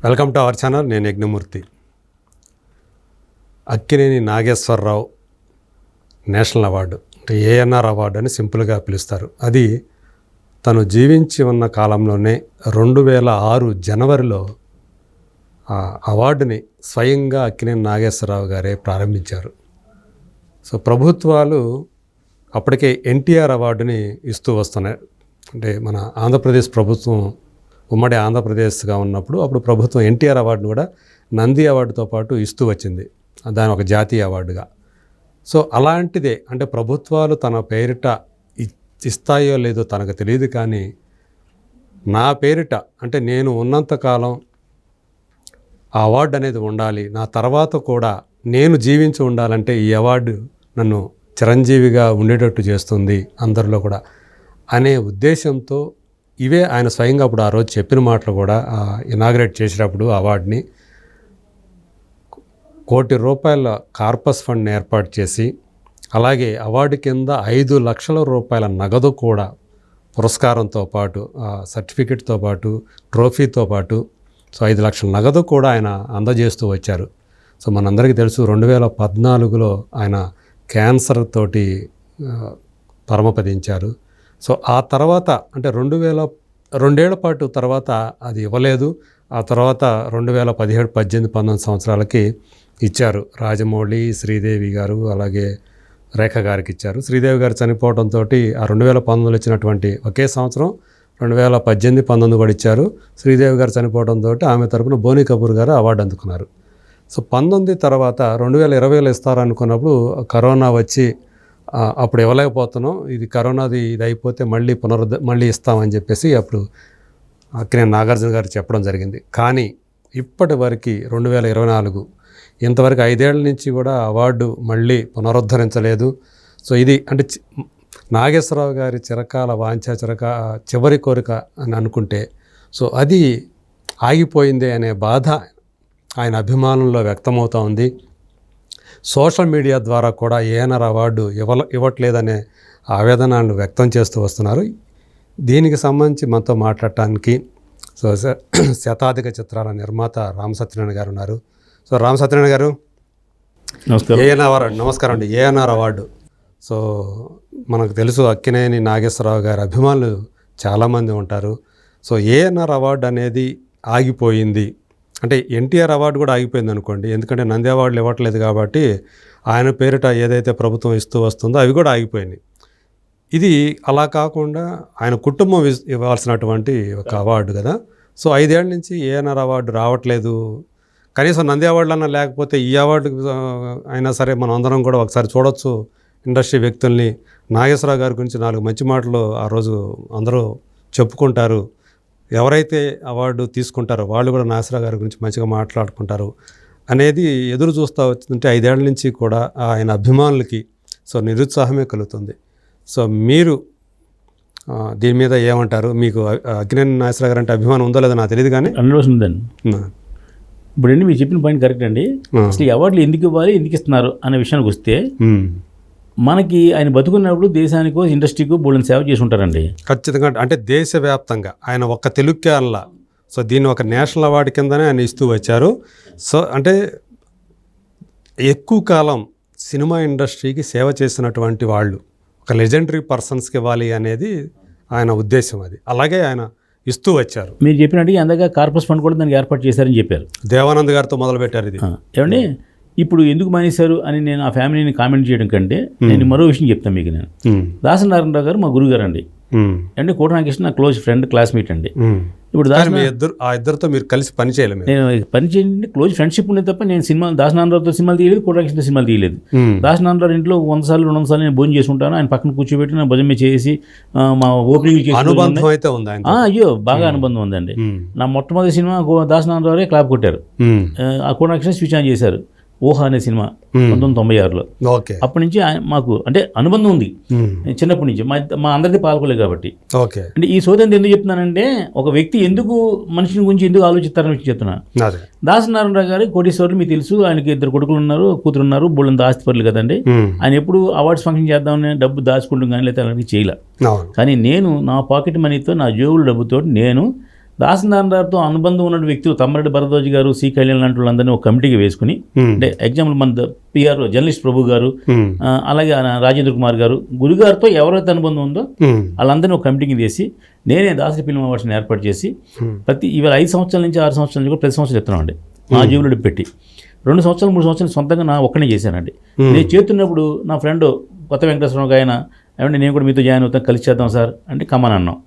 Welcome to our channel. నేను Yagnamurthy. Akkineni Nageswararao national award అంటే ANR award అని సింపుల్గా పిలుస్తారు. అది తను జీవించి ఉన్న కాలంలోనే 2006 జనవరిలో ఆ అవార్డుని స్వయంగా అక్కినేని నాగేశ్వరరావు గారే ప్రారంభించారు. సో ప్రభుత్వాలు అప్పటికే ఎన్టీఆర్ అవార్డుని ఇస్తూ వస్తున్నాయి. అంటే మన ఆంధ్రప్రదేశ్ ప్రభుత్వం ఉమ్మడి ఆంధ్రప్రదేశ్గా ఉన్నప్పుడు అప్పుడు ప్రభుత్వం ఎన్టీఆర్ అవార్డును కూడా నంది అవార్డుతో పాటు ఇస్తూ వచ్చింది, దాని ఒక జాతీయ అవార్డుగా. సో అలాంటిదే అంటే ప్రభుత్వాలు తన పేరిట ఇస్తాయో లేదో తనకు తెలియదు, కానీ నా పేరిట అంటే నేను ఉన్నంతకాలం ఆ అవార్డు అనేది ఉండాలి, నా తర్వాత కూడా నేను జీవించి ఉండాలంటే ఈ అవార్డు నన్ను చిరంజీవిగా ఉండేటట్టు చేస్తుంది అందరిలో కూడా అనే ఉద్దేశంతో ఇవే ఆయన స్వయంగా అప్పుడు ఆ రోజు చెప్పిన మాటలు కూడా ఇనాగ్రేట్ చేసేటప్పుడు అవార్డుని ₹1 కోటి కార్పస్ ఫండ్ని ఏర్పాటు చేసి, అలాగే అవార్డు కింద ₹5 లక్షల నగదు కూడా పురస్కారంతో పాటు సర్టిఫికెట్తో పాటు ట్రోఫీతో పాటు సో 5 లక్షల నగదు కూడా ఆయన అందజేస్తూ వచ్చారు. సో మనందరికీ తెలుసు 2014లో ఆయన క్యాన్సర్ తోటి పరమపదించారు. సో ఆ తర్వాత అంటే 2 ఏళ్ల పాటు తర్వాత అది ఇవ్వలేదు. ఆ తర్వాత 2017, 18, 19 సంవత్సరాలకి ఇచ్చారు. రాజమౌళి, శ్రీదేవి గారు అలాగే రేఖ గారికి ఇచ్చారు. శ్రీదేవి గారు చనిపోవడంతో ఆ 2019లో ఇచ్చినటువంటి ఒకే సంవత్సరం 2018, 19 కూడా ఇచ్చారు. శ్రీదేవి గారు చనిపోవడంతో ఆమె తరపున బోనీ కపూర్ గారు అవార్డు అందుకున్నారు. సో 19 తర్వాత 2020లో ఇస్తారనుకున్నప్పుడు కరోనా వచ్చి అప్పుడు ఇవ్వలేకపోతున్నాం, ఇది కరోనాది ఇది అయిపోతే మళ్ళీ ఇస్తామని చెప్పేసి అప్పుడు అక్కినేని నాగార్జున గారు చెప్పడం జరిగింది. కానీ ఇప్పటి వరకు 2024 ఇంతవరకు 5 ఏళ్ల నుంచి కూడా అవార్డు మళ్ళీ పునరుద్ధరించలేదు. సో ఇది అంటే నాగేశ్వరరావు గారి చిరకాల వాంఛ చివరి కోరిక అని అనుకుంటే సో అది ఆగిపోయిందే అనే బాధ ఆయన అభిమానుల్లో వ్యక్తమవుతూ ఉంది. సోషల్ మీడియా ద్వారా కూడా ఏఎన్ఆర్ అవార్డు ఇవ్వట్లేదనే ఆవేదనను వ్యక్తం చేస్తూ వస్తున్నారు. దీనికి సంబంధించి మనతో మాట్లాడటానికి సో శతాధిక చిత్రాల నిర్మాత రామసత్యనారాయణ గారు ఉన్నారు. సో రామసత్యనారాయణ గారు నమస్కారం అండి. ఏఎన్ఆర్ అవార్డు సో మనకు తెలుసు అక్కినేని నాగేశ్వరరావు గారి అభిమానులు చాలామంది ఉంటారు. సో ఏఎన్ఆర్ అవార్డు అనేది ఆగిపోయింది అంటే ఎన్టీఆర్ అవార్డు కూడా ఆగిపోయింది అనుకోండి, ఎందుకంటే నంది అవార్డులు ఇవ్వట్లేదు కాబట్టి ఆయన పేరిట ఏదైతే ప్రభుత్వం ఇస్తూ వస్తుందో అవి కూడా ఆగిపోయినాయి. ఇది అలా కాకుండా ఆయన కుటుంబం ఇవ్వాల్సినటువంటి ఒక అవార్డు కదా. సో 5 ఏళ్ల నుంచి ఏఎన్ఆర్ అవార్డు రావట్లేదు, కనీసం నంది అవార్డులు అన్నా లేకపోతే ఈ అవార్డు అయినా సరే మనం అందరం కూడా ఒకసారి చూడొచ్చు ఇండస్ట్రీ వ్యక్తుల్ని. నాగేశ్వరరావు గారి గురించి 4 మంచి మాటలు ఆ రోజు అందరూ చెప్పుకుంటారు. ఎవరైతే అవార్డు తీసుకుంటారో వాళ్ళు కూడా నాగేశ్వరరావు గారి గురించి మంచిగా మాట్లాడుకుంటారు అనేది ఎదురు చూస్తూ వచ్చిందంటే 5 ఏళ్ల నుంచి కూడా ఆయన అభిమానులకి సో నిరుత్సాహమే కలుగుతుంది. సో మీరు దీని మీద ఏమంటారు? మీకు అక్కినేని నాగేశ్వరరావు గారు అంటే అభిమానం ఉందో లేదో నాకు తెలియదు, కానీ ఉందండి. ఇప్పుడు అండి మీరు చెప్పిన పాయింట్ కరెక్ట్ అండి. అసలు ఈ అవార్డులు ఎందుకు ఇవ్వాలి, ఎందుకు ఇస్తున్నారు అనే విషయానికి వస్తే మనకి ఆయన బతుకున్నప్పుడు దేశానికో ఇండస్ట్రీకో బోల్డెన్ సేవ చేసి ఉంటారండి. ఖచ్చితంగా. అంటే దేశవ్యాప్తంగా ఆయన ఒక్క తెలుగు కేరళ సో దీన్ని ఒక నేషనల్ అవార్డు కిందనే ఆయన ఇస్తూ వచ్చారు. సో అంటే ఎక్కువ కాలం సినిమా ఇండస్ట్రీకి సేవ చేసినటువంటి వాళ్ళు ఒక లెజెండరీ పర్సన్స్కి ఇవ్వాలి అనేది ఆయన ఉద్దేశం. అది అలాగే ఆయన ఇస్తూ వచ్చారు. మీరు చెప్పినట్టు అందగా కార్పస్ ఫండ్ కూడా దానికి ఏర్పాటు చేశారని చెప్పారు. దేవానంద్ గారితో మొదలుపెట్టారు ఇది. ఏమండి ఇప్పుడు ఎందుకు మానేశారు అని నేను ఆ ఫ్యామిలీని కామెంట్ చేయడం కంటే నేను మరో విషయం చెప్తాను మీకు. నేను దాసనారాయణరావు గారు మా గురువు గారు అండి. అంటే కోటనాగేశ్వర నా క్లోజ్ ఫ్రెండ్, క్లాస్మేట్ అండి. ఇప్పుడు ఇద్దరితో మీరు కలిసి పని చేయలేదు. నేను పని చేయండి క్లోజ్ ఫ్రెండ్షిప్ ఉండేది తప్ప నేను దాసనారాయణరావుతో సినిమాలు తీయలేదు, కోటనాగేశ్వర సినిమాలు తీయలేదు. దాసనారాయణరావు ఇంట్లో 100 సార్లు 200 సార్లు నేను భోజనం చేసుకుంటాను. ఆయన పక్కన కూర్చోబెట్టి నా భుజం చేసి మా ఓపెనింగ్ చేసి అనుబంధం అయితే ఉంది. అయ్యో బాగా అనుబంధం ఉందండి. నా మొట్టమొదటి సినిమా దాసనారాయణరావు క్లాప్ కొట్టారు, ఆ కోటనాగేశ్వర స్విచ్ ఆన్ చేశారు. ఊహ అనే సినిమా 1996లో. అప్పటి నుంచి మాకు అంటే అనుబంధం ఉంది చిన్నప్పటి నుంచి. మా అందరికీ పాల్గొలేదు కాబట్టి. అంటే ఈ సోదం ఎందుకు చెప్తున్నానంటే ఒక వ్యక్తి ఎందుకు మనిషిని గురించి ఎందుకు ఆలోచిస్తారని విషయం చెప్తున్నా. దాసనారాయణరావు గారు కోటీశ్వరులు మీకు తెలుసు, ఆయనకి 2 కొడుకులు ఉన్నారు, కూతురు ఉన్నారు, బోళ్ళంత ఆస్తిపరులు కదండి. ఆయన ఎప్పుడు అవార్డ్స్ ఫంక్షన్ చేద్దామని డబ్బు దాచుకుంటాం కానీ లేకపోతే అలాంటివి చేయలే. కానీ నేను నా పాకెట్ మనీతో నా జేబుల డబ్బుతో నేను దాసనారాయణతో అనుబంధం ఉన్న వ్యక్తులు తమ్మిరెడ్డి భరద్వాజ్ గారు, సి కళ్యాణ్ లాంటి వాళ్ళందరినీ ఒక కమిటీకి వేసుకుని, అంటే ఎగ్జాంపుల్ మన పిఆర్ జర్నలిస్ట్ ప్రభు గారు, అలాగే రాజేంద్ర కుమార్ గారు, గురుగారితో ఎవరైతే అనుబంధం ఉందో వాళ్ళందరినీ ఒక కమిటీకి వేసి నేనే దాసరి ఫిల్మ్ అవార్డ్స్ని ఏర్పాటు చేసి ఇవాళ 5 సంవత్సరాల నుంచి 6 సంవత్సరాల నుంచి కూడా ప్రతి సంవత్సరం చెప్తున్నామండి. మా జేబులో పెట్టి 2 సంవత్సరాలు 3 సంవత్సరాలు సొంతంగా నా ఒక్కనే చేశానండి. నేను చేస్తున్నప్పుడు నా ఫ్రెండ్ కొత్త వెంకటేశ్వరరావు ఆయన ఏమంటే నేను కూడా మీతో జాయిన్ అవుతాను, కలిసి చేద్దాం సార్ అంటే కమ్మని అన్నాం.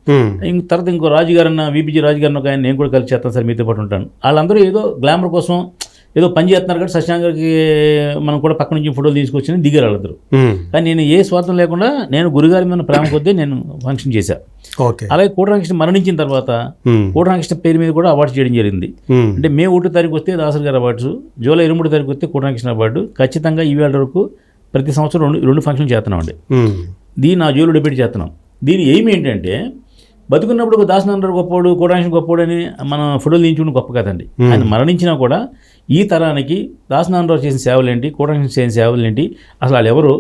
తర్వాత ఇంకో రాజుగారు అన్న విపిజి రాజుగారిని ఒక ఆయన నేను కూడా కలిసి చేస్తాను సార్, మీతో పాటు ఉంటాను. వాళ్ళందరూ ఏదో గ్లామర్ కోసం ఏదో పని చేస్తున్నారు కాబట్టి శశాంక్ గారికి మనం కూడా పక్క నుంచి ఫోటోలు తీసుకొచ్చి దిగారు వాళ్ళందరూ. కానీ నేను ఏ స్వార్థం లేకుండా నేను గురుగారి మీద ప్రేమ కొద్దీ నేను ఫంక్షన్ చేశాను. అలాగే కోటరామకృష్ణ మరణించిన తర్వాత కోటరామకృష్ణ పేరు మీద కూడా అవార్డ్స్ చేయడం జరిగింది. అంటే మే 1 తారీఖు వస్తే దాసరి గారు అవార్డ్స్, జూలై 23 తారీఖు వస్తే కోటరామకృష్ణ అవార్డు. ఖచ్చితంగా ఈవేళ వరకు ప్రతి సంవత్సరం రెండు ఫంక్షన్లు చేస్తున్నామండి. దీన్ని నా జోలు డిబేట్ చేస్తున్నాం. దీని ఎయిమ్ ఏంటంటే బతుకున్నప్పుడు దాసనారాయణ గొప్పవాడు, కోటరామకృష్ణ గొప్పవాడు అని మనం ఫోటోలు దించుకుని గొప్ప కదండి. ఆయన మరణించినా కూడా ఈ తరానికి దాసనారాయణరావు చేసిన సేవలు ఏంటి, కోటరామకృష్ణ చేసిన సేవలు ఏంటి, అసలు వాళ్ళు ఎవరు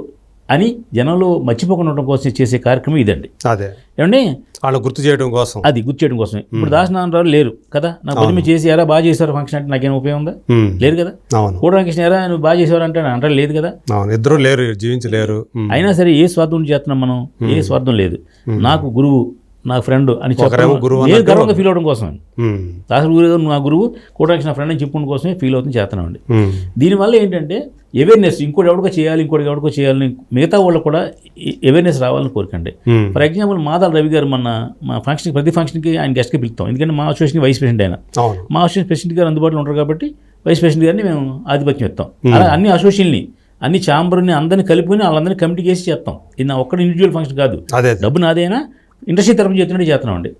అని జనంలో మర్చిపోకుండా ఉండడం కోసం చేసే కార్యక్రమం ఇదండి. అదే ఏమండి వాళ్ళు గుర్తు చేయడం కోసం, అది గుర్తు చేయడం కోసమే. ఇప్పుడు దాసనారాయణరావు లేరు కదా, నా పొద్దున్న చేసి ఎరా బాగా చేశారు ఫంక్షన్ అంటే నాకేం ఉపయోగం ఉందా? లేదు కదా. కోటరామకృష్ణ ఎరా నువ్వు బాగా చేసేవారు అంటే అంటే లేదు కదా. ఇద్దరు లేరు, జీవించలేరు. అయినా సరే ఏ స్వార్థం చేస్తున్నాం మనం, ఏ స్వార్థం లేదు. నాకు గురువు, నా ఫ్రెండ్ అని చెప్పడం నేను గర్వంగా ఫీల్ అవడం కోసం, దాసరి గురువు నా గురువు, కోటరామకృష్ణ ఫ్రెండ్ అని చెప్పుకోవడం కోసమే ఫీల్ అవుతుంది, చేస్తున్నామండి. దీనివల్ల ఏంటంటే అవేర్నెస్, ఇంకోటి ఎవరికో చేయాలి, ఇంకోటి ఎవరికో చేయాలని మిగతా వాళ్ళకు కూడా అవేర్నెస్ రావాలని కోరికండి. ఫర్ ఎగ్జాంపుల్ మాదాల రవి గారు మా ఫంక్షన్కి ప్రతి ఫంక్షన్కి ఆయన గెస్ట్గా పిలుస్తాం, ఎందుకంటే మా అసోసియేషన్కి వైస్ ప్రెసిడెంట్ ఆయన. మా అసోసియేషన్ ప్రెసిడెంట్ గారు అందుబాటులో ఉంటారు కాబట్టి వైస్ ప్రెసిడెంట్ గారిని మేము ఆధిపత్యం ఇస్తాం. అలా అన్ని అసోసియేషన్ని, అన్ని ఛాంబర్ని అందరినీ కలుపుకొని వాళ్ళందరినీ కమిటీ చేసి చేస్తాం. ఇది నా ఒక్కటి ఇండివిజువల్ ఫంక్షన్ కాదు, డబ్బు నాదైనా ఇండస్ట్రీ తరఫున చేస్తున్నట్టు చేస్తున్నామండి.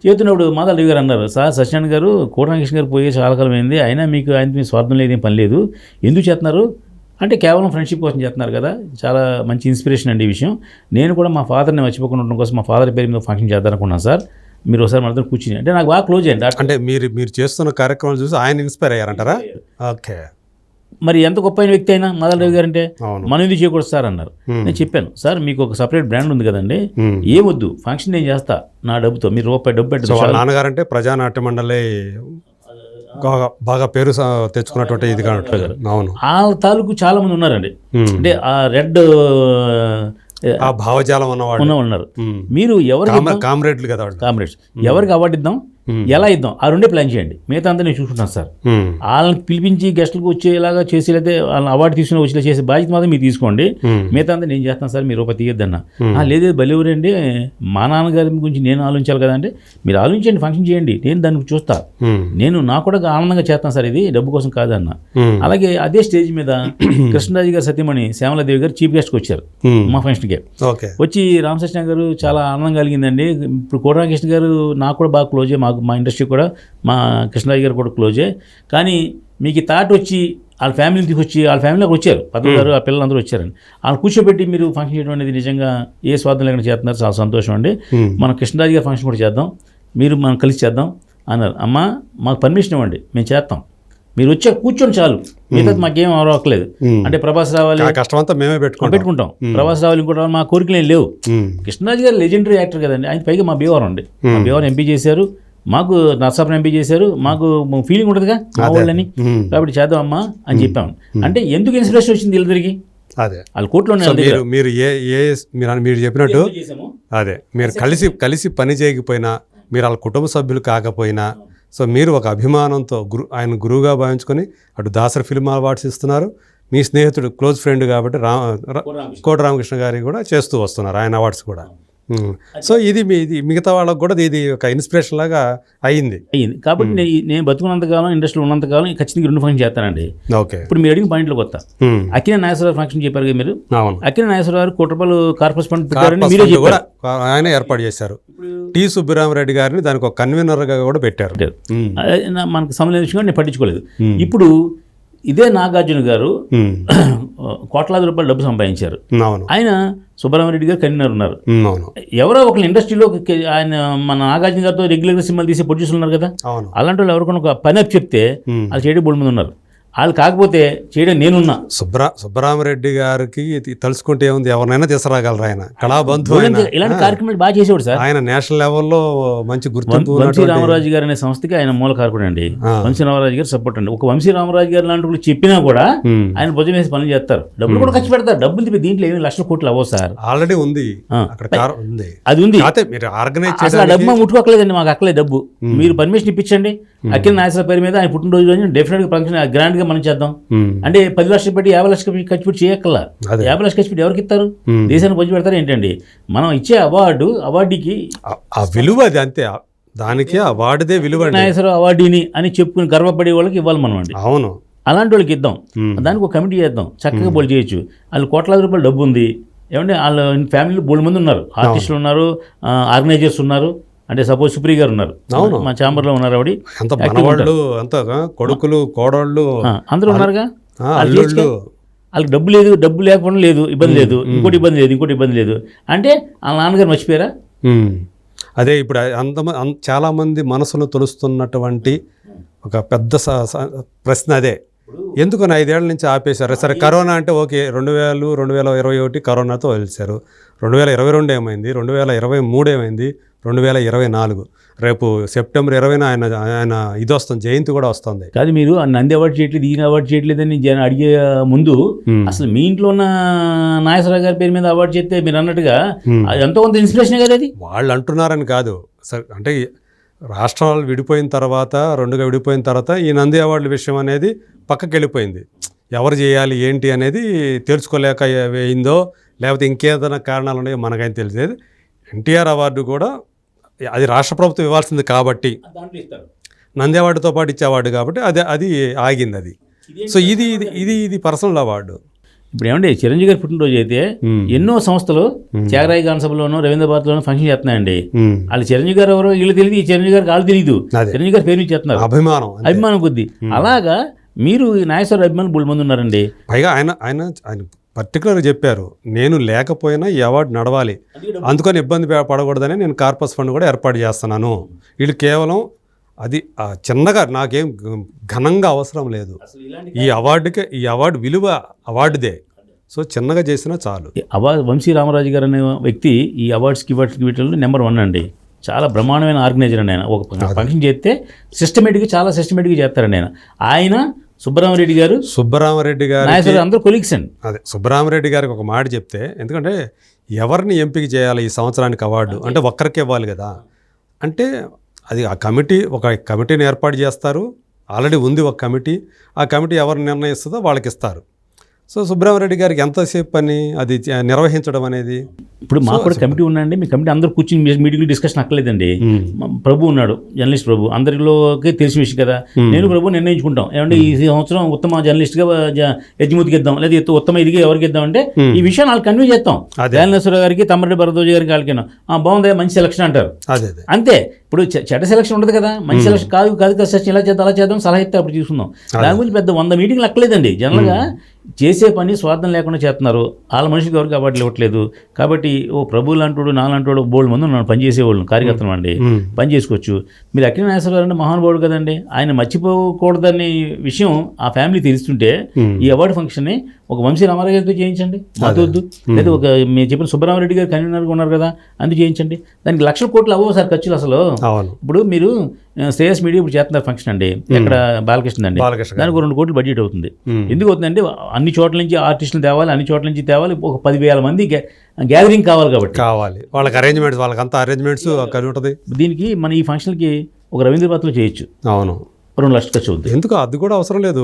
చేస్తున్నప్పుడు మాదాల రవి గారు అన్నారు, సార్ సత్యనారాయణ గారు కోటరామకృష్ణ గారు పోయే చాలా కాలం అయింది, అయినా మీకు ఆయన మీ స్వార్థం లేదు, ఏం పని లేదు, ఎందుకు చేస్తున్నారు అంటే కేవలం ఫ్రెండ్షిప్ కోసం చేస్తున్నారు కదా. చాలా మంచి ఇన్స్పిరేషన్ అండి ఈ విషయం. నేను కూడా మా ఫాదర్ని మర్చిపోకుండా ఉండడం కోసం మా ఫాదర్ పేరు మీద ఫంక్షన్ చేద్దాం అనుకున్నాను సార్, మీరు ఒకసారి మనతో కూర్చుని అంటే నాకు బాగా క్లోజ్ అయ్యండి. అంటే మీరు చేస్తున్న కార్యక్రమాలు చూసి ఆయన ఇన్స్పైర్ అయ్యారంటారా? ఓకే. మరి ఎంత గొప్ప అయిన వ్యక్తి అయినా మాదాల రవి గారు అంటే మనం ఎందుకు చేయకూడదు సార్ అన్నారు. నేను చెప్పాను, సార్ మీకు ఒక సపరేట్ బ్రాండ్ ఉంది కదండి, ఏమొద్దు ఫంక్షన్ నేను చేస్తా నా డబ్బుతో, మీరు రూపాయి డబ్బు పెట్టారు. నాన్నగారంటే ప్రజానాట్య మండలి బాగా పేరు తెచ్చుకున్నటువంటి ఇది కాదు. అవును, ఆ తాలూకు చాలా మంది ఉన్నారండి. అంటే ఆ రెడ్ ఆ భావజాలం ఉన్నారు. మీరు ఎవరికి కామ్రేడ్లు కదా, కామ్రేడ్స్ ఎవరికి అవార్డు ఇద్దాం, ఎలా ఇద్దాం, ఆ రెండే ప్లాన్ చేయండి. మిగతా అంతా నేను చూసుకుంటాను సార్. వాళ్ళని పిలిపించి గెస్టులకు వచ్చేలాగా చేసి లేకపోతే వాళ్ళని అవార్డు తీసుకుని వచ్చేలా చేసే బాధ్యత మాత్రం మీరు తీసుకోండి, మిగతా అంతా నేను చేస్తాను సార్, మీరు రూపాయి తీయొద్దన్నా. లేదు బలివరండి, మా నాన్నగారి గురించి నేను ఆలోచించాలి కదా అంటే మీరు ఆలోచించండి, ఫంక్షన్ చేయండి, నేను దాన్ని చూస్తా, నేను నాకు కూడా ఆనందంగా చేస్తాను సార్, ఇది డబ్బు కోసం కాదన్న. అలాగే అదే స్టేజ్ మీద కృష్ణరాజు గారు సతీమణి శ్యామలాదేవి గారు చీఫ్ గెస్ట్కి వచ్చారు మా ఫంక్షన్కి. వచ్చి రామకృష్ణ గారు చాలా ఆనందం కలిగిందండి, ఇప్పుడు కోటరామకృష్ణ గారు నాకు కూడా బాగా క్లోజే, మా ఇండస్ట్రీ కూడా మా కృష్ణరాజు గారు కూడా క్లోజే, కానీ మీకు ఈ థాట్ వచ్చి వాళ్ళ ఫ్యామిలీని తీసుకొచ్చి వాళ్ళ ఫ్యామిలీకి వచ్చారు, పద్మ గారు ఆ పిల్లలందరూ వచ్చారండి, వాళ్ళు కూర్చోబెట్టి మీరు ఫంక్షన్ చేయడం అనేది నిజంగా ఏ స్వార్థం లేకుండా చేస్తున్నారు, చాలా సంతోషం అండి. మనం కృష్ణరాజు గారి ఫంక్షన్ కూడా చేద్దాం, మీరు మనం కలిసి చేద్దాం అన్నారు. అమ్మ మాకు పర్మిషన్ ఇవ్వండి, మేము చేస్తాం, మీరు వచ్చే కూర్చొని చాలు, మిగతా మాకేం అవరవట్లేదు. అంటే ప్రభాస్ రావాలి, కష్టమంతా మేమే పెట్టుకుంటాం, ప్రభాస్ రావాలి, ఇంకోటి మా కోరికలు ఏం లేవు. కృష్ణరాజు గారు లెజెండరీ యాక్టర్ కదండి, ఆయన పైగా మా భీమవరం అండి, మా భీమవరం ఎంపీ చేశారు, మాకు నర్సాపురం ఎంపీ చేశారు, మాకు ఫీలింగ్ ఉంటుందిగా మా వాళ్ళని, కాబట్టి చేద్దాం అమ్మా అని చెప్పాము. అంటే ఎందుకు ఇన్స్పిరేషన్ వచ్చింది వీళ్ళ తిరిగి, అదే వాళ్ళ కోర్టులో మీరు చెప్పినట్టు అదే మీరు కలిసి పని చేయకపోయినా, మీరు వాళ్ళ కుటుంబ సభ్యులు కాకపోయినా, సో మీరు ఒక అభిమానంతో ఆయన గురువుగా భావించుకొని అటు దాసరి ఫిల్మ్ అవార్డ్స్ ఇస్తున్నారు, మీ స్నేహితుడు క్లోజ్ ఫ్రెండ్ కాబట్టి కోటరామకృష్ణ గారి కూడా చేస్తూ వస్తున్నారు ఆయన అవార్డ్స్ కూడా. సో ఇది మిగతా వాళ్ళకు కూడా ఇది ఒక ఇన్స్పిరేషన్ లాగా అయింది. కాబట్టి నేను బతుకున్నంతకాలం, ఇండస్ట్రీలో ఉన్నంతకాలం ఖచ్చితంగా 2 ఫంక్షన్ చేస్తానండి. ఓకే. ఇప్పుడు మీరు అడిగిన పాయింట్లోకి వస్తా, అక్కినే నాగేశ్వరరావు ఫంక్షన్ చెప్పారు కదా మీరు. అక్కినే నాగేశ్వరరావు గారు ₹1 కార్పస్ ఫండ్ పెట్టారని మీరే చెప్పారు, ఆయన ఏర్పాటు చేశారు. టి సుబ్బరామరెడ్డి గారిని దానికి ఒక కన్వీనర్గా కూడా పెట్టారు. మనకు సంబంధించిన నేను పట్టించుకోలేదు. ఇప్పుడు ఇదే నాగార్జున గారు కోట్లాది రూపాయలు డబ్బు సంపాదించారు, ఆయన సుబ్బరామరెడ్డి గారు కన్వీనర్ ఉన్నారు. ఎవరో ఒకళ్ళు ఇండస్ట్రీలో ఆయన మన నాగార్జున గారితో రెగ్యులర్గా సినిమాలు తీసే ప్రొడ్యూసర్లు ఉన్నారు కదా, అలాంటి వాళ్ళు ఎవరికైనా ఒక పని అప్ చెప్తే వాళ్ళు చేయడం 3 మంది ఉన్నారు. వాళ్ళు కాకపోతే చేయడం నేనున్నా. సుబ్బరామరెడ్డి గారికి తలుచుకుంటే ఏముంది, ఎవరినైనా తీసుకురాగలరు. ఆయన కళాబంధు, ఇలాంటి కార్యక్రమాలు బాగా చేసేవాడు సార్. ఆయన నేషనల్ లెవెల్లో మంచి గుర్తింపు. వంశీ రామరాజు గారు అనే సంస్థకి ఆయన మూల కారకుడు అండి. వంశీ రామరాజు గారు సపోర్ట్ అండి. ఒక వంశీ రామరాజు గారు లాంటి వాళ్ళు చెప్పినా కూడా ఆయన భుజం వేసి పనులు చేస్తారు, డబ్బులు కూడా ఖర్చు పెడతారు. డబ్బులు దీంట్లో ఏమి లక్షల కోట్లు అవ్వవు సార్. ఆల్రెడీ ఉంది అది ఉంది. మీరు ఆర్గనైజ్ అసలు ఆ డబ్బు ముట్టుకోకలేదండి, మాకు అక్కలే డబ్బు. మీరు పర్మిషన్ ఇప్పించండి, అఖిల నాగేశ్వర పేరు మీద ఆయన పుట్టినరోజు రోజు డెఫినెట్ గా ఫంక్షన్ గ్రాండ్ గా మనం చేద్దాం. అంటే 10 లక్షలు పెట్టి 50 లక్షలు ఖర్చు పెట్టి చేయక్కల్లా. 50 లక్షలు ఖర్చు పెట్టి ఎవరికి ఇస్తారు? దేశాన్ని పంచి పెడతారు ఏంటండి? మనం ఇచ్చే అవార్డుకి ఆ విలువ అది, అంతే. దానికి అవార్డుదే విలువ. నాగేశ్వర అవార్డుని అని చెప్పుకుని గర్వపడే వాళ్ళకి ఇవ్వాలి మనం అండి. అవును, అలాంటి వాళ్ళకి ఇద్దాం. దానికి ఒక కమిటీ చేద్దాం, చక్కగా పోల్ చేయొచ్చు. వాళ్ళు కోట్లాది రూపాయలు డబ్బు ఉంది. ఏమంటే వాళ్ళ ఫ్యామిలీలో బోల్డ్ మంది ఉన్నారు, ఆర్టిస్టులు ఉన్నారు, ఆర్గనైజర్స్ ఉన్నారు. అంటే సపోజ్ సుప్రియ గారు ఉన్నారు, మా ఛాంబర్లో ఉన్నారు. ఆవిడ కొడుకులు కోడళ్ళు అందరూ ఉన్నారుగా. వాళ్ళకి డబ్బు లేదు, డబ్బు లేకపోవడం లేదు, ఇబ్బంది లేదు, ఇంకోటి ఇబ్బంది లేదు అంటే వాళ్ళ నాన్నగారు మర్చిపోయారా? అదే ఇప్పుడు చాలా మంది మనసులో తొలుస్తున్నటువంటి ఒక పెద్ద ప్రశ్న అదే. ఎందుకని 5 ఏళ్ల నుంచి ఆపేశారు? సరే, కరోనా అంటే ఓకే, 2021 కరోనాతో వదిలేశారు. 2022 ఏమైంది, 2023 ఏమైంది, 2024 రేపు సెప్టెంబర్ 20న ఆయన ఇది వస్తుంది, జయంతి కూడా వస్తుంది. కాదు, మీరు నంది అవార్డు చేయట్లేదు, ఈయన అవార్డు చేయట్లేదని అడిగే ముందు అసలు మీ ఇంట్లో ఉన్న నాగేశ్వరరావు గారి పేరు మీద అవార్డు చేస్తే మీరు అన్నట్టుగా ఎంతో కొంత ఇన్స్పిరేషన్ కదా అది. వాళ్ళు అంటున్నారని కాదు సార్, అంటే రాష్ట్రాలు విడిపోయిన తర్వాత, 2గా విడిపోయిన తర్వాత ఈ నంది అవార్డుల విషయం అనేది పక్కకి వెళ్ళిపోయింది. ఎవరు చేయాలి ఏంటి అనేది తెలుసుకోలేక వేయిందో, లేకపోతే ఇంకేదైనా కారణాలు ఉన్నాయో మనకైనా తెలిసేది. ఎన్టీఆర్ అవార్డు కూడా అది రాష్ట్ర ప్రభుత్వం ఇవ్వాల్సింది కాబట్టి, నంది అవార్డుతో పాటు ఇచ్చే అవార్డు కాబట్టి అది ఆగింది. అది సో ఇది పర్సనల్ అవార్డు. ఇప్పుడు ఏమంటే చిరంజీవి గారి పుట్టినరోజు అయితే ఎన్నో సంస్థలు త్యాగరాయ గాన సభలోనూ రవీంద్ర భారతిలోనూ ఫంక్షన్ చేస్తున్నాయండి. వాళ్ళు చిరంజీవి గారు ఎవరో వీళ్ళు తెలియదు, ఈ చిరంజీవి గారికి వాళ్ళు తెలియదు, చిరంజీవి గారి పేరు నుంచి చేస్తున్నారు, అభిమానం కొద్ది. అలాగా మీరు నాగేశ్వర అభిమానులు బుల్ మంది ఉన్నారండి. పైగా ఆయన పర్టికులర్గా చెప్పారు, నేను లేకపోయినా ఈ అవార్డు నడవాలి, అందుకని ఇబ్బంది పడకూడదని నేను కార్పస్ ఫండ్ కూడా ఏర్పాటు చేస్తున్నాను. వీళ్ళు కేవలం అది చిన్నగా, నాకేం ఘనంగా అవసరం లేదు, ఈ అవార్డు విలువ అవార్డుదే, సో చిన్నగా చేసినా చాలు. వంశీ రామరాజు గారు అనే వ్యక్తి ఈ అవార్డ్స్కి వీటిలో నెంబర్ 1 అండి. చాలా బ్రహ్మాండమైన ఆర్గనైజర్ అండి ఆయన. ఒక ఫంక్షన్ చేస్తే చాలా సిస్టమేటిక్గా చేస్తారండి ఆయన. సుబ్బరామరెడ్డి గారు అందరూ కొలీగ్స్ అండి. అదే సుబ్బరామరెడ్డి గారికి ఒక మాట చెప్తే, ఎందుకంటే ఎవరిని ఎంపిక చేయాలి ఈ సంవత్సరానికి అవార్డు అంటే ఒక్కరికి ఇవ్వాలి కదా, అంటే అది ఒక కమిటీని ఏర్పాటు చేస్తారు. ఆల్రెడీ ఉంది ఒక కమిటీ, ఆ కమిటీ ఎవరు నిర్ణయిస్తుందో వాళ్ళకి ఇస్తారు. సో సుబ్బరామరెడ్డి గారికి ఎంతసేపు పని అది నిర్వహించడం అనేది. ఇప్పుడు మాకు కూడా కమిటీ ఉందండి, మీ కమిటీ అందరూ కూర్చుని మీటింగ్ డిస్కషన్ అక్కర్లేదండి. ప్రభు ఉన్నాడు, జర్నలిస్ట్ ప్రభు, అందరిలోకి తెలిసిన విషయం కదా. నేను ప్రభు నిర్ణయించుకుంటాం, ఏమంటే ఈ సంవత్సరం ఉత్తమ జర్నలిస్ట్గా యజ్ఞమూర్తికి ఇద్దాం, లేదా ఉత్తమ ఇదిగా ఎవరికి ఇద్దాం అంటే ఈ విషయాన్ని వాళ్ళు కన్వే చేస్తాం. దయానందేశ్వర గారికి, తమ్మరెడ్డి భరద్వాజ్ గారికి, వాళ్ళకైనా బాగుంది, మంచి సెలక్షన్ అంటారు, అంతే. ఇప్పుడు చెడ్డ సెలక్షన్ ఉండదు కదా, మంచి సెలక్షన్ కాదు సెలక్షన్ ఇలా చేద్దాం అలా చేద్దాం సలహా ఇస్తే అప్పుడు తీసుకుందాం. దాని గురించి పెద్ద 100 మీటింగ్లు అక్కర్లేదండి. జనరల్గా చేసే పని స్వార్థం లేకుండా చేస్తున్నారు, వాళ్ళ మనిషికి ఎవరికి అవార్డులు ఇవ్వట్లేదు. కాబట్టి ఓ ప్రభు లాంటోడు నాలాంటోడు బోల్డ్ మంది ఉన్నాడు పనిచేసేవాళ్ళు, కార్యకర్తలు అండి, పని చేసుకోవచ్చు. మీరు అఖిల నాగేశ్వర గారు అంటే మహానుభావుడు కదండి, ఆయన మర్చిపోకూడదనే విషయం ఆ ఫ్యామిలీ తెలుస్తుంటే ఈ అవార్డు ఫంక్షన్ని ఒక వంశీ రామారావు గారితో చేయించండి, మాతో వద్దు. లేదా ఒక మీరు చెప్పిన సుబ్బరామరెడ్డి గారు కన్వీనర్గా ఉన్నారు కదా, అందుకు చేయించండి. దానికి లక్షల కోట్లు అవ్వవు సార్ ఖర్చులు అసలు. ఇప్పుడు మీరు శ్రేయస్ మీడియా ఇప్పుడు చేస్తున్నారు ఫంక్షన్ అండి, ఎక్కడ బాలకృష్ణ అండి, దానికి 2 కోట్లు బడ్జెట్ అవుతుంది. ఎందుకు అవుతుందంటే అన్ని చోట్ల నుంచి ఆర్టిస్టులు తేవాలి, అన్ని చోట్ల నుంచి తేవాలి, ఒక 10,000 మంది గ్యాదరింగ్ కావాలి కాబట్టి వాళ్ళకి అరేంజ్మెంట్స్, వాళ్ళకంతా అరేంజ్మెంట్స్ ఉంటుంది. దీనికి మన ఈ ఫంక్షన్కి ఒక రవీంద్ర భారతిలో చేయొచ్చు. అవును, 2 లక్షలు ఖర్చు అవుతుంది. ఎందుకు అది కూడా అవసరం లేదు,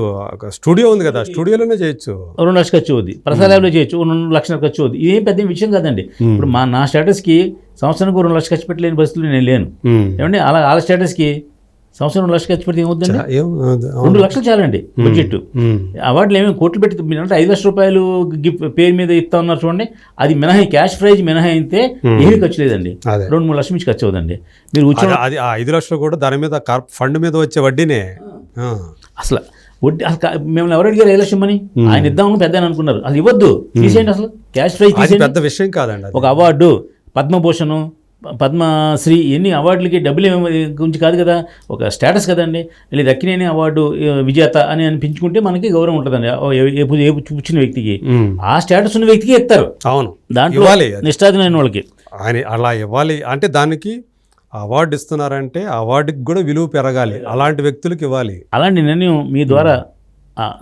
స్టూడియో ఉంది కదా, స్టూడియోలోనే చేయొచ్చు. 2 లక్షలు ఖర్చు అవుతుంది. ప్రసాద్ ల్యాబ్లో చేయొచ్చు, 2 లక్షల ఖర్చు అవుతుంది. ఇదేం పెద్ద విషయం కాదండి. ఇప్పుడు నా స్టేటస్కి సంవత్సరానికి 2 లక్షలు ఖర్చు పెట్టలేని పరిస్థితులు నేను లేను. ఏమంటే వాళ్ళ స్టేటస్కి సంవత్సరం 2 లక్షలు ఖర్చు పెడితే ఏమవుతుందండి? 2 లక్షలు చాలండి బడ్జెట్. అవార్డులు ఏమేమి కోట్లు పెట్టి అంటే 5 లక్షల రూపాయలు గిఫ్ట్ పేరు మీద ఇస్తా ఉన్నారు చూడండి, అది మినహా క్యాష్ ప్రైజ్ మినహా అయితే ఏమీ ఖర్చు లేదండి. 2-3 లక్షల నుంచి ఖర్చు అవుతుందండి. మీరు అది 5 లక్షలు కూడా దాని మీద ఫండ్ మీద వచ్చే వడ్డీనే. అసలు వడ్డీ మేము ఎవరు అడిగారు 5 లక్షలు మనీ, ఆయన ఇద్దామని పెద్ద అనుకున్నారు, అది ఇవ్వద్దు, తీసేయండి. అసలు క్యాష్ ప్రైజ్ తీసేయండి, పెద్ద విషయం కాదండి. ఒక అవార్డు, పద్మభూషణ్, పద్మశ్రీ ఎన్ని అవార్డులకి డబ్బులు గురించి కాదు కదా, ఒక స్టేటస్ కదండి. లేదా అక్కినేని అవార్డు విజేత అని అనిపించుకుంటే మనకి గౌరవం ఉంటుందండి. పుచ్చిన వ్యక్తికి ఆ స్టేటస్ ఉన్న వ్యక్తికి ఇస్తారు. అవును, దాంట్లో నిష్ఠాతులైన వాళ్ళకి ఆయన అలా ఇవ్వాలి. అంటే దానికి అవార్డు ఇస్తున్నారంటే అవార్డుకి కూడా విలువ పెరగాలి, అలాంటి వ్యక్తులకు ఇవ్వాలి. అలాంటి నిర్ణయం మీ ద్వారా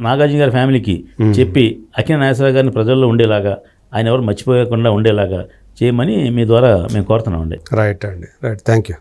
నాగార్జున గారి ఫ్యామిలీకి చెప్పి అక్కినేని నాగేశ్వరరావు గారిని ప్రజల్లో ఉండేలాగా, ఆయన ఎవరు మర్చిపోయకుండా ఉండేలాగా చేయమని మీ ద్వారా మేము కోరుతున్నామండి. రైట్ అండి, రైట్, థ్యాంక్ యూ.